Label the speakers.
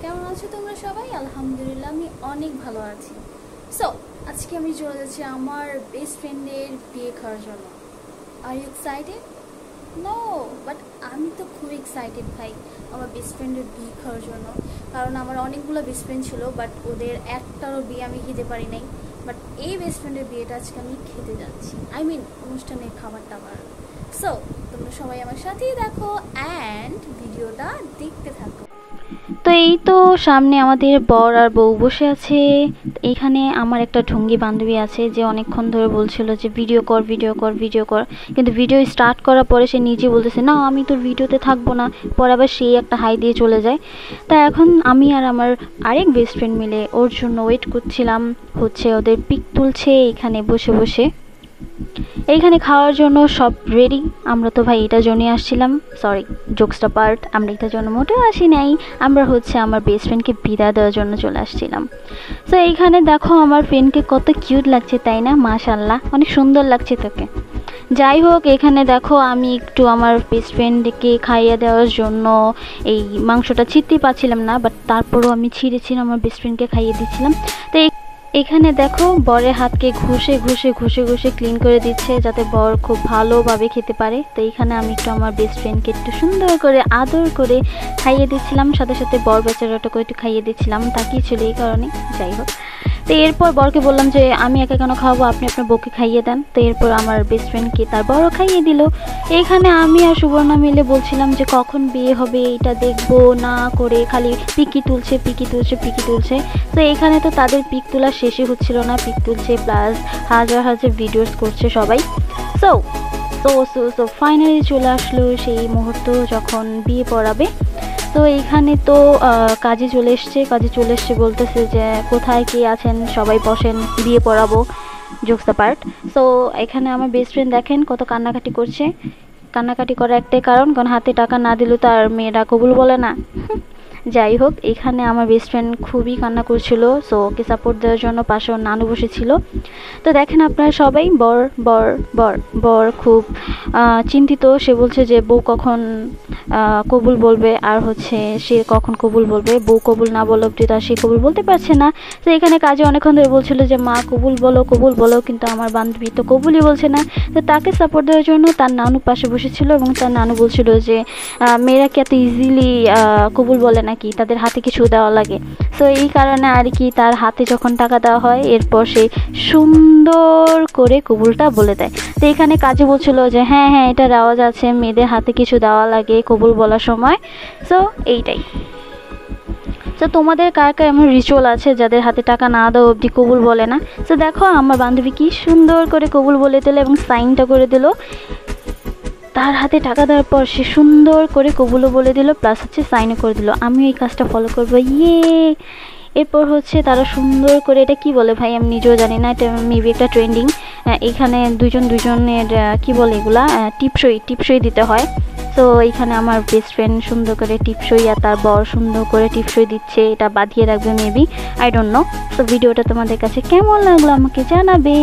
Speaker 1: কেমন আছো তোমরা সবাই? আলহামদুলিল্লাহ আমি অনেক ভালো আছি। সো আজকে আমি চলে যাচ্ছি আমার বেস্ট ফ্রেন্ডের বিয়ে খাওয়ার জন্য। Are you excited? No, but আমি তো খুব এক্সাইটেড ভাই আমার বেস্ট ফ্রেন্ডের বিয়ে খাওয়ার জন্য। কারণ আমার অনেকগুলো বেস্ট ফ্রেন্ড ছিল, বাট ওদের একটারও বিয়ে আমি খেতে পারি নাই। বাট এই বেস্ট ফ্রেন্ডের বিয়েটা আজকে আমি খেতে যাচ্ছি, আই মিন অনুষ্ঠানে খাবার টাবার। সো তোমরা সবাই আমার সাথেই দেখো অ্যান্ড ভিডিওটা দেখতে থাকো।
Speaker 2: তো এই তো সামনে আমাদের বর আর বউ বসে আছে। এখানে আমার একটা ঢঙ্গি বান্ধবী আছে যে অনেকক্ষণ ধরে বলছিল যে ভিডিও কর ভিডিও কর ভিডিও কর, কিন্তু ভিডিও স্টার্ট করার পরে সে নিজে বলতেছে না আমি তোর ভিডিওতে থাকবো না, পরে আবার সেই একটা হাই দিয়ে চলে যায়। তা এখন আমি আর আমার আরেক বেস্ট ফ্রেন্ড মিলে ওর জন্য ওয়েট করছিলাম, হচ্ছে ওদের পিক তুলছে এখানে বসে বসে। এইখানে খাওয়ার জন্য সব রেডি। আমরা তো ভাই এটার জন্যই আসছিলাম, সরি জোকসটা পার্ট, আমরা এটার জন্য মোটেও আসি নাই, আমরা হচ্ছে আমার বেস্ট ফ্রেন্ডকে বিদায় দেওয়ার জন্য চলে আসছিলাম। তো এইখানে দেখো আমার ফ্রেন্ডকে কত কিউট লাগছে তাই না? মাশাল্লাহ অনেক সুন্দর লাগছে তোকে। যাই হোক, এখানে দেখো আমি একটু আমার বেস্ট ফ্রেন্ডকে খাইয়ে দেওয়ার জন্য এই মাংসটা ছিঁড়তেই পারছিলাম না, বাট তারপরও আমি ছিঁড়েছিলাম আমার বেস্ট ফ্রেন্ডকে খাইয়ে দিচ্ছিলাম। তো এখানে দেখো বরের হাতকে ঘষে ঘষে ঘষে ঘষে ক্লিন করে দিচ্ছে যাতে বর খুব ভালোভাবে খেতে পারে। তো এইখানে আমি একটু আমার বেস্ট ফ্রেন্ডকে একটু সুন্দর করে আদর করে খাইয়ে দিচ্ছিলাম, সাথে সাথে বর বেচারাটাকে একটু খাইয়ে দিচ্ছিলাম, তাকিয়েছিল এই কারণে। যাই হোক, তো এরপর বরকে বললাম যে আমি একা কেন খাওয়াবো, আপনি আপনার বউকে খাইয়ে দেন। তো এরপর আমার বেস্ট ফ্রেন্ডকে তার বড় খাইয়ে দিল। এইখানে আমি আর সুবর্ণা মিলে বলছিলাম যে কখন বিয়ে হবে এইটা দেখবো না করে খালি পিকি তুলছে পিকি তুলছে পিকি তুলছে। তো এখানে তো তাদের পিক তোলা শেষই হচ্ছিল না, পিক তুলছে প্লাস হাজার হাজার ভিডিওস করছে সবাই। So so so so finally চলে আসলো সেই মুহূর্ত যখন বিয়ে পড়াবে। তো এইখানে তো কাজে চলে এসছে বলতেছে যে কোথায় কে আছেন সবাই বসেন বিয়ে পড়াবো, জোকস দ্য পার্ট। সো এখানে আমার বেস্ট ফ্রেন্ড দেখেন কত কান্নাকাটি করছে। কান্নাকাটি করার একটাই কারণ হাতে টাকা না দিলে তো আর মেয়েরা কবুল বলে না। যাই হোক, এখানে আমার বেস্ট ফ্রেন্ড খুবই কান্না করছিল, সো ওকে সাপোর্ট দেওয়ার জন্য পাশে ওর নানু বসেছিল। তো দেখেন আপনারা সবাই বর বর বর বর খুব চিন্তিত। সে বলছে যে বউ কখন কবুল বলবে, আর হচ্ছে সে কখন কবুল বলবে, বউ কবুল না বলো অব্দি তার সে কবুল বলতে পারছে না। তো এখানে কাজে অনেকক্ষণ ধরে বলছিল যে মা কবুল বলো, কিন্তু আমার বান্ধবী তো কবুলই বলছে না। তো তাকে সাপোর্ট দেওয়ার জন্য তার নানু পাশে বসেছিল এবং তার নানু বলছিল যে মেয়েরা কি এত ইজিলি কবুল বলে নাকি, তাদের হাতে কিছু দেওয়া লাগে। সো এই কারণে আর কি তার হাতে যখন টাকা দেওয়া হয় এরপর সে সুন্দর করে কবুলটা বলে দেয়। তো এখানে কাজে বলছিল যে হ্যাঁ হ্যাঁ এটা রেওয়াজ আছে, মেয়েদের হাতে কিছু দেওয়া লাগে কবুল বলার সময়। সো এইটাই। তো তোমাদের কার কার এমন রিচুয়াল আছে যাদের হাতে টাকা না দেওয়া অবধি কবুল বলে না? তো দেখো আমার বান্ধবী কি সুন্দর করে কবুল বলে দিল এবং সাইনটা করে দিল। তার হাতে টাকা দেওয়ার পর সে সুন্দর করে কবুলও বলে দিল প্লাস হচ্ছে সাইনও করে দিল। আমিও এই কাজটা ফলো করবো, ইয়ে। এরপর হচ্ছে তারা সুন্দর করে, এটা কি বলে ভাই আমি নিজেও জানি না, এটা মেবি একটা ট্রেন্ডিং। এখানে দুজনের কি বলে এগুলা, টিপসই দিতে হয়। তো এইখানে আমার বেস্ট ফ্রেন্ড সুন্দর করে টিপসই আর তার বর সুন্দর করে টিপসই দিচ্ছে, এটা বাঁধিয়ে রাখবে মেবি, আই ডোন্ট নো। তো ভিডিওটা তোমাদের কাছে কেমন লাগলো আমাকে জানাবে।